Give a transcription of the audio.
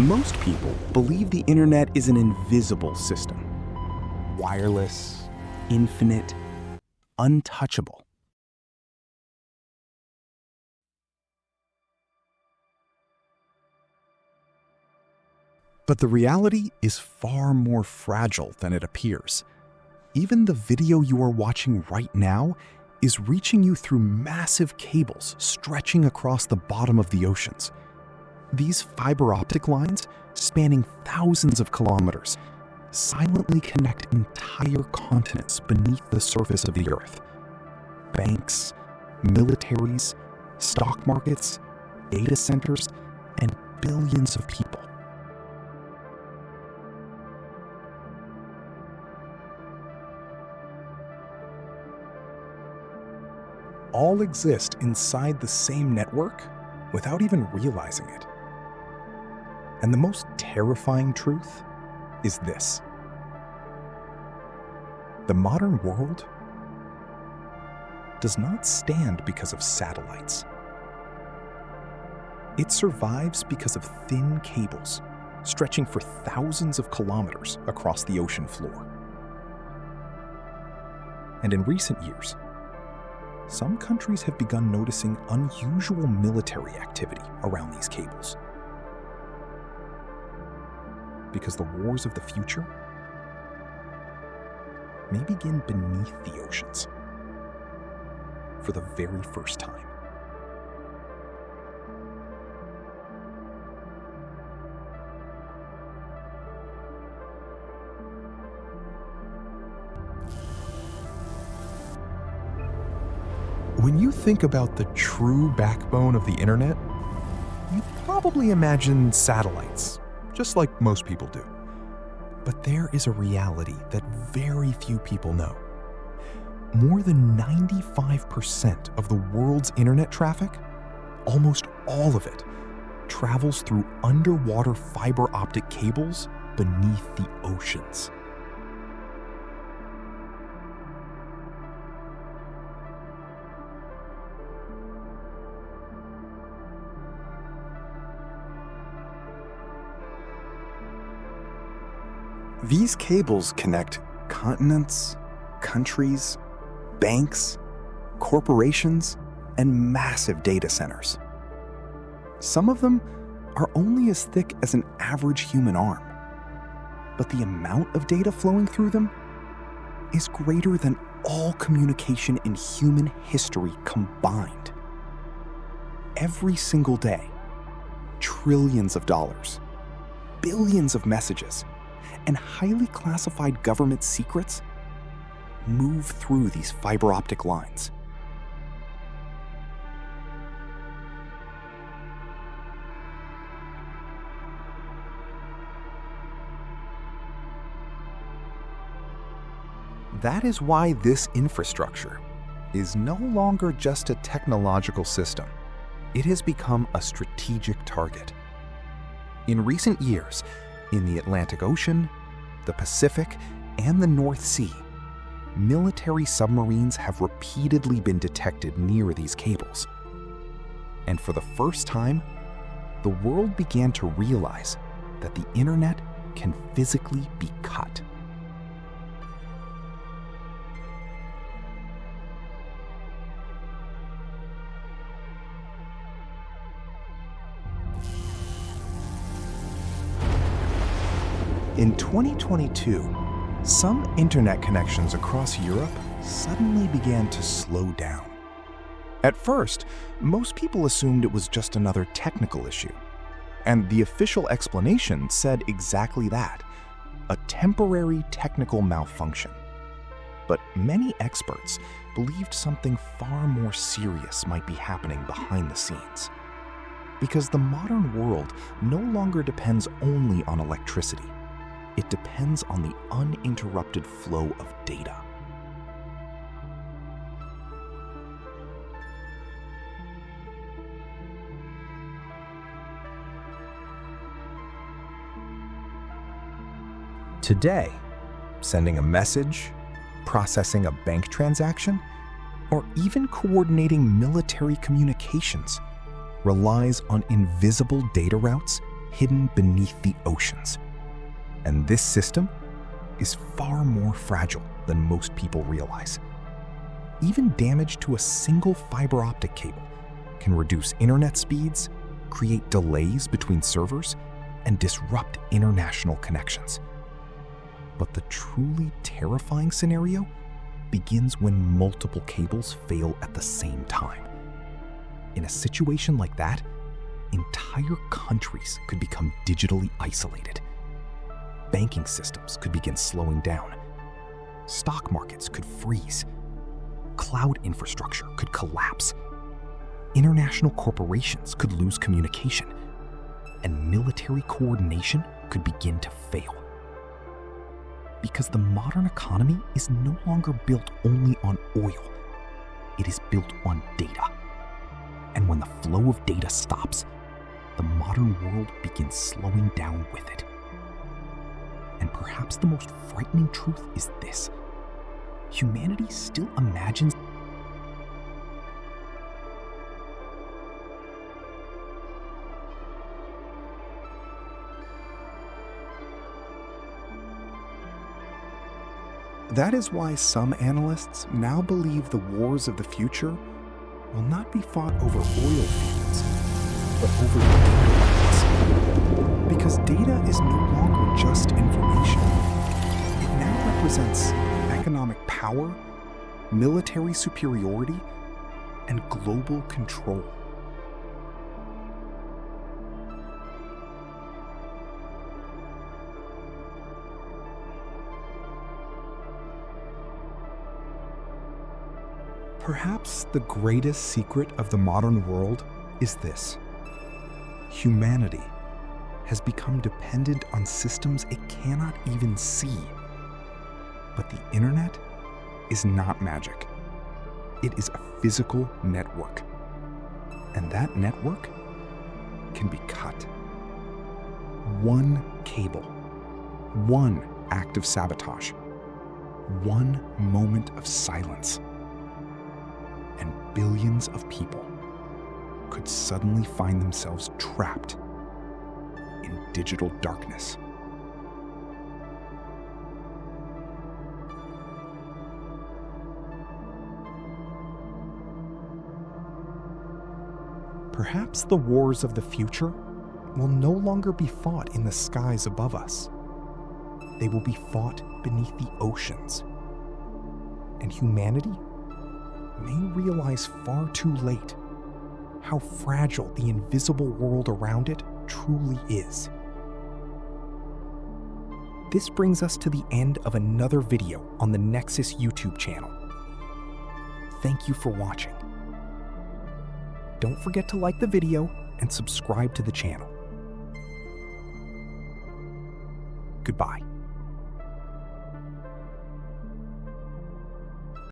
Most people believe the internet is an invisible system. Wireless, infinite, untouchable. But the reality is far more fragile than it appears. Even the video you are watching right now is reaching you through massive cables stretching across the bottom of the oceans. These fiber optic lines, spanning thousands of kilometers, silently connect entire continents beneath the surface of the Earth. Banks, militaries, stock markets, data centers, and billions of people. All exist inside the same network without even realizing it. And the most terrifying truth is this: the modern world does not stand because of satellites. It survives because of thin cables stretching for thousands of kilometers across the ocean floor. And in recent years, some countries have begun noticing unusual military activity around these cables. Because the wars of the future may begin beneath the oceans for the very first time. When you think about the true backbone of the internet, you probably imagine satellites, just like most people do. But there is a reality that very few people know. More than 95% of the world's internet traffic, almost all of it, travels through underwater fiber optic cables beneath the oceans. These cables connect continents, countries, banks, corporations, and massive data centers. Some of them are only as thick as an average human arm, but the amount of data flowing through them is greater than all communication in human history combined. Every single day, trillions of dollars, billions of messages, and highly classified government secrets move through these fiber optic lines. That is why this infrastructure is no longer just a technological system. It has become a strategic target. In recent years, in the Atlantic Ocean, the Pacific, and the North Sea, military submarines have repeatedly been detected near these cables. And for the first time, the world began to realize that the internet can physically be cut. In 2022, some internet connections across Europe suddenly began to slow down. At first, most people assumed it was just another technical issue, and the official explanation said exactly that: a temporary technical malfunction. But many experts believed something far more serious might be happening behind the scenes. Because the modern world no longer depends only on electricity. It depends on the uninterrupted flow of data. Today, sending a message, processing a bank transaction, or even coordinating military communications relies on invisible data routes hidden beneath the oceans. And this system is far more fragile than most people realize. Even damage to a single fiber optic cable can reduce internet speeds, create delays between servers, and disrupt international connections. But the truly terrifying scenario begins when multiple cables fail at the same time. In a situation like that, entire countries could become digitally isolated. Banking systems could begin slowing down. Stock markets could freeze. Cloud infrastructure could collapse. International corporations could lose communication. And military coordination could begin to fail. Because the modern economy is no longer built only on oil. It is built on data. And when the flow of data stops, the modern world begins slowing down with it. And perhaps the most frightening truth is this: humanity still imagines That is why some analysts now believe the wars of the future will not be fought over oil fields, but over data rights. Because data is no longer just information. It now represents economic power, military superiority, and global control. Perhaps the greatest secret of the modern world is this: humanity has become dependent on systems it cannot even see. But the internet is not magic. It is a physical network. And that network can be cut. One cable, one act of sabotage, one moment of silence, and billions of people could suddenly find themselves trapped in digital darkness. Perhaps the wars of the future will no longer be fought in the skies above us. They will be fought beneath the oceans. And humanity may realize far too late how fragile the invisible world around it truly is. This brings us to the end of another video on the NEXUS YouTube channel. Thank you for watching. Don't forget to like the video and subscribe to the channel. Goodbye.